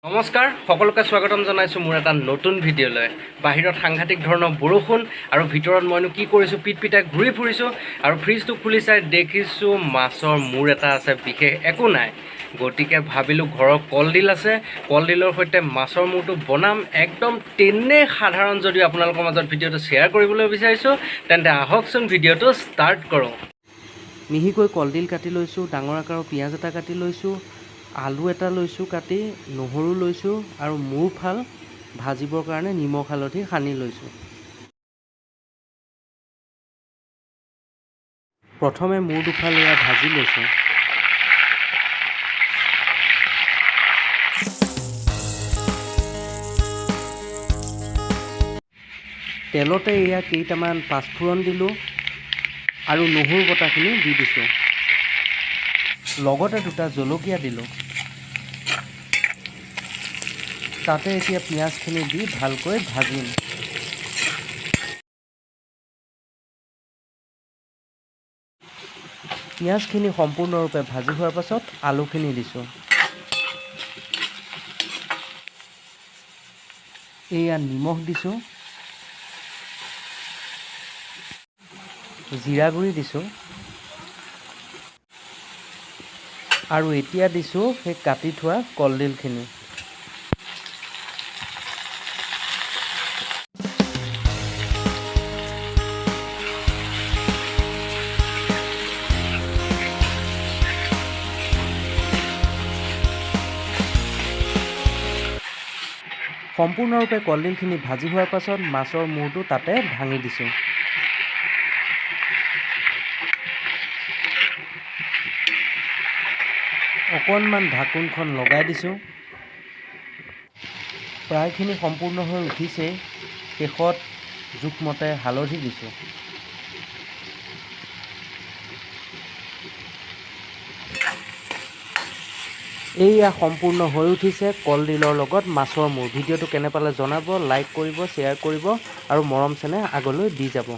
নমস্কাৰ সকলোকে স্বাগতম জনাইছোঁ মোৰ এটা নতুন ভিডিঅ'লৈ। বাহিৰত সাংঘাতিক ধৰণৰ বৰষুণ আৰু ভিতৰত মইনো কি কৰিছোঁ পিটপিটাই ঘূৰি ফুৰিছোঁ আৰু ফ্ৰিজটো খুলি চাই দেখিছোঁ মাছৰ মূৰ এটা আছে, বিশেষ একো নাই। গতিকে ভাবিলোঁ ঘৰৰ কলডিল আছে, কলডিলৰ সৈতে মাছৰ মূৰটো বনাম। একদম তেনেই সাধাৰণ যদিও আপোনালোকৰ মাজত ভিডিঅ'টো শ্বেয়াৰ কৰিবলৈ বিচাৰিছোঁ, তেন্তে আহকচোন ভিডিঅ'টো ষ্টাৰ্ট কৰোঁ। মিহিকৈ কলডিল কাটি লৈছোঁ, ডাঙৰ আকাৰৰ পিঁয়াজ এটা কাটি লৈছোঁ, আলু এটা লৈছোঁ কাটি, নহৰু লৈছোঁ আৰু মূৰ ফাল ভাজিবৰ কাৰণে নিমখ হালধি সানি লৈছোঁ। প্ৰথমে মূৰ দুফাল এয়া ভাজি লৈছোঁ। তেলতে এয়া কেইটামান পাঁচফোৰণ দিলোঁ আৰু নহৰু বটাখিনি দি দিছোঁ। লগতে দুটা জলকীয়া দিলোঁ। তাতে এতিয়া পিঁয়াজখিনি দি ভালকৈ ভাজিম। পিঁয়াজখিনি সম্পূৰ্ণৰূপে ভাজি হোৱাৰ পাছত আলুখিনি দিছোঁ। এয়া নিমখ দিছোঁ, জিৰা গুড়ি দিছোঁ আৰু এতিয়া দিছোঁ সেই কাটি থোৱা কলডিলখিনি। সম্পূৰ্ণৰূপে কলডিলখিনি ভাজি হোৱাৰ পাছত মাছৰ মূৰটো তাতে ভাঙি দিছোঁ। অকণমান ঢাকোনখন লগাই দিছোঁ। প্ৰায়খিনি সম্পূৰ্ণ হৈ উঠিছেই। শেষত জোখমতে হালধি দিছোঁ। এইয়া সম্পূৰ্ণ হৈ উঠিছে কলডিলৰ লগত মাছৰ মূৰ। ভিডিঅ'টো কেনে পালে জনাব, লাইক কৰিব, শ্বেয়াৰ কৰিব আৰু মৰম চেনেহ আগলৈ দি যাব।